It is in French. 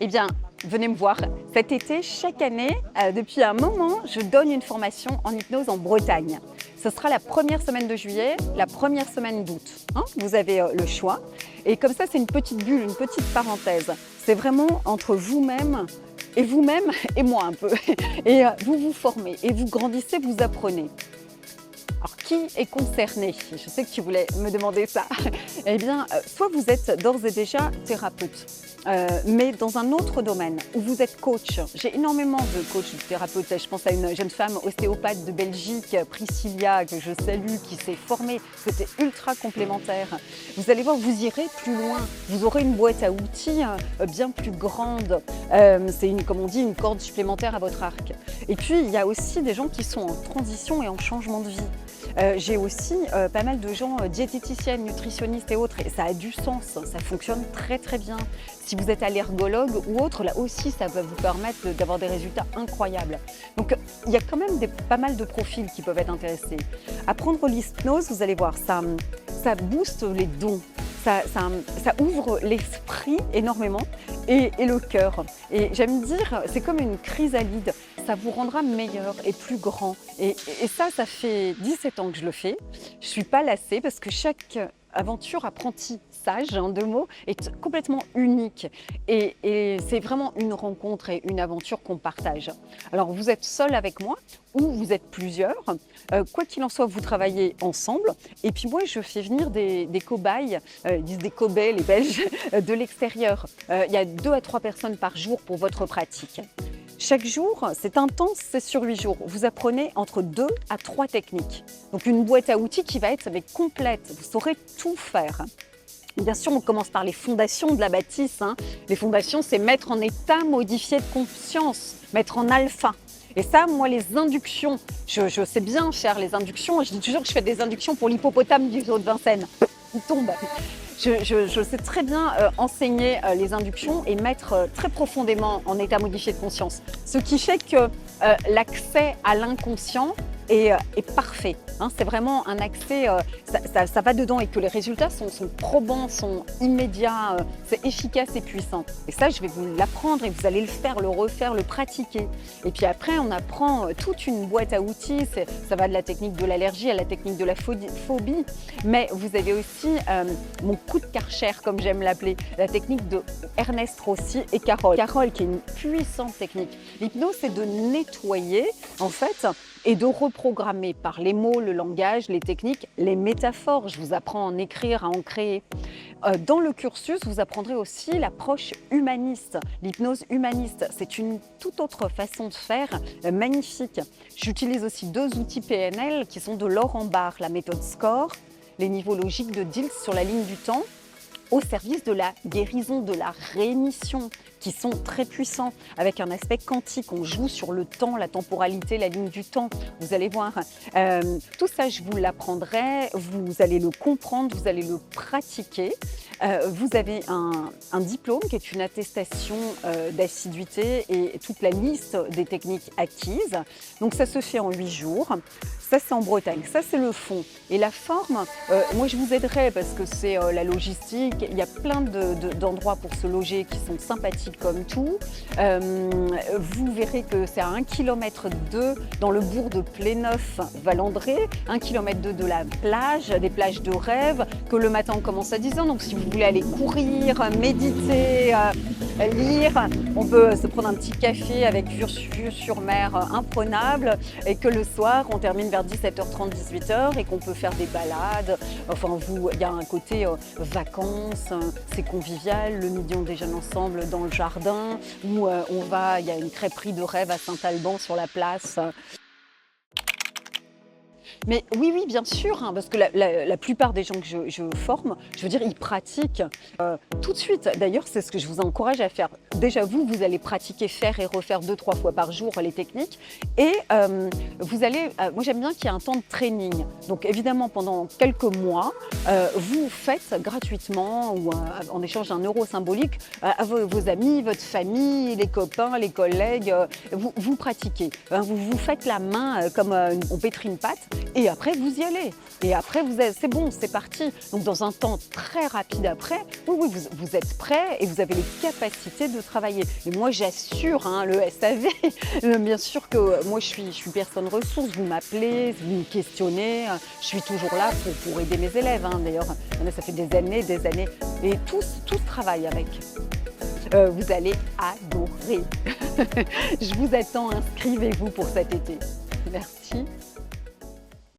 Eh bien, venez me voir. Cet été, chaque année, depuis un moment, je donne une formation en hypnose en Bretagne. Ce sera la première semaine de juillet, la première semaine d'août. Vous avez le choix. Et comme ça, c'est une petite bulle, une petite parenthèse. C'est vraiment entre vous-même et moi un peu. Et vous vous formez et vous grandissez, vous apprenez. Alors, qui est concerné? Je sais que tu voulais me demander ça. Eh bien, soit vous êtes d'ores et déjà thérapeute, mais dans un autre domaine, où vous êtes coach. J'ai énormément de coachs, de thérapeutes. Je pense à une jeune femme ostéopathe de Belgique, Priscilla, que je salue, qui s'est formée. C'était ultra complémentaire. Vous allez voir, vous irez plus loin. Vous aurez une boîte à outils bien plus grande. C'est, comme on dit, une corde supplémentaire à votre arc. Et puis, il y a aussi des gens qui sont en transition et en changement de vie. J'ai aussi pas mal de gens diététiciennes, nutritionnistes et autres, et ça a du sens, ça fonctionne très très bien. Si vous êtes allergologue ou autre, là aussi ça va vous permettre d'avoir des résultats incroyables. Donc il y a quand même pas mal de profils qui peuvent être intéressés. Apprendre l'hypnose, vous allez voir, ça booste les dons. Ça ouvre l'esprit énormément et le cœur. Et j'aime dire, c'est comme une chrysalide, ça vous rendra meilleur et plus grand. Et ça fait 17 ans que je le fais. Je ne suis pas lassée parce que chaque aventure apprentissage, en 2 mots, est complètement unique. Et c'est vraiment une rencontre et une aventure qu'on partage. Alors vous êtes seul avec moi ou vous êtes plusieurs. Quoi qu'il en soit, vous travaillez ensemble. Et puis moi, je fais venir des cobayes, ils disent des cobayes, les Belges, de l'extérieur. Il y a 2 à 3 personnes par jour pour votre pratique. Chaque jour, c'est intense, c'est sur 8 jours. Vous apprenez entre 2 à 3 techniques. Donc une boîte à outils qui va être complète. Vous saurez tout faire. Bien sûr, on commence par les fondations de la bâtisse. Les fondations, c'est mettre en état modifié de conscience, mettre en alpha. Et ça, moi, les inductions, je sais bien faire les inductions. Je dis toujours que je fais des inductions pour l'hippopotame du zoo de Vincennes. Il tombe. Je sais très bien enseigner les inductions et mettre très profondément en état modifié de conscience. Ce qui fait que l'accès à l'inconscient est parfait. C'est vraiment un accès, ça va dedans et que les résultats sont probants, sont immédiats, c'est efficace et puissant. Et ça, je vais vous l'apprendre et vous allez le faire, le refaire, le pratiquer. Et puis après, on apprend toute une boîte à outils. Ça va de la technique de l'allergie à la technique de la phobie. Mais vous avez aussi mon coup de Karcher, comme j'aime l'appeler, la technique de Ernest Rossi et Carole. Carole, qui est une puissante technique. L'hypnose, c'est de nettoyer, en fait, et de reprogrammer par les mots, le langage, les techniques, les métaphores. Je vous apprends à en écrire, à en créer. Dans le cursus, vous apprendrez aussi l'approche humaniste. L'hypnose humaniste, c'est une toute autre façon de faire, magnifique. J'utilise aussi 2 outils PNL qui sont de l'or en barre, la méthode SCORE, les niveaux logiques de Diels sur la ligne du temps, au service de la guérison, de la rémission, qui sont très puissants, avec un aspect quantique. On joue sur le temps, la temporalité, la ligne du temps. Vous allez voir. Tout ça, je vous l'apprendrai. Vous allez le comprendre, vous allez le pratiquer. Vous avez un diplôme qui est une attestation d'assiduité et toute la liste des techniques acquises. Donc ça se fait en 8 jours. Ça, c'est en Bretagne. Ça, c'est le fond. Et la forme, moi, je vous aiderai parce que c'est la logistique. Il y a plein d'endroits pour se loger qui sont sympathiques comme tout. Vous verrez que c'est à 1,2 km dans le bourg de Pléneuf, Valandré, 1,2 km de la plage, des plages de rêve, que le matin on commence à 10 h. Donc si vous voulez aller courir, méditer, lire, on peut se prendre un petit café avec vue sur mer imprenable et que le soir on termine vers 17h30, 18 h et qu'on peut faire des balades. Enfin, il y a un côté vacances, c'est convivial. Le midi on déjeune ensemble dans le jardin où il y a une crêperie de rêve à Saint-Alban sur la place. Mais oui, bien sûr, parce que la plupart des gens que je forme, je veux dire, ils pratiquent tout de suite. D'ailleurs, c'est ce que je vous encourage à faire. Déjà, vous allez pratiquer, faire et refaire 2-3 fois par jour les techniques. Et vous allez, moi j'aime bien qu'il y ait un temps de training. Donc évidemment, pendant quelques mois, vous faites gratuitement ou en échange d'un euro symbolique à vos amis, votre famille, les copains, les collègues, vous pratiquez. Vous faites la main comme on pétrit une pâte. Et après, vous y allez. Et après, c'est bon, c'est parti. Donc, dans un temps très rapide après, oui, vous êtes prêt et vous avez les capacités de travailler. Et moi, j'assure, hein, le SAV, bien sûr que moi, je suis personne ressource. Vous m'appelez, vous me questionnez. Je suis toujours là pour aider mes élèves. Hein. D'ailleurs, ça fait des années. Et tous travaillent avec. Vous allez adorer. Je vous attends, inscrivez-vous pour cet été. Merci.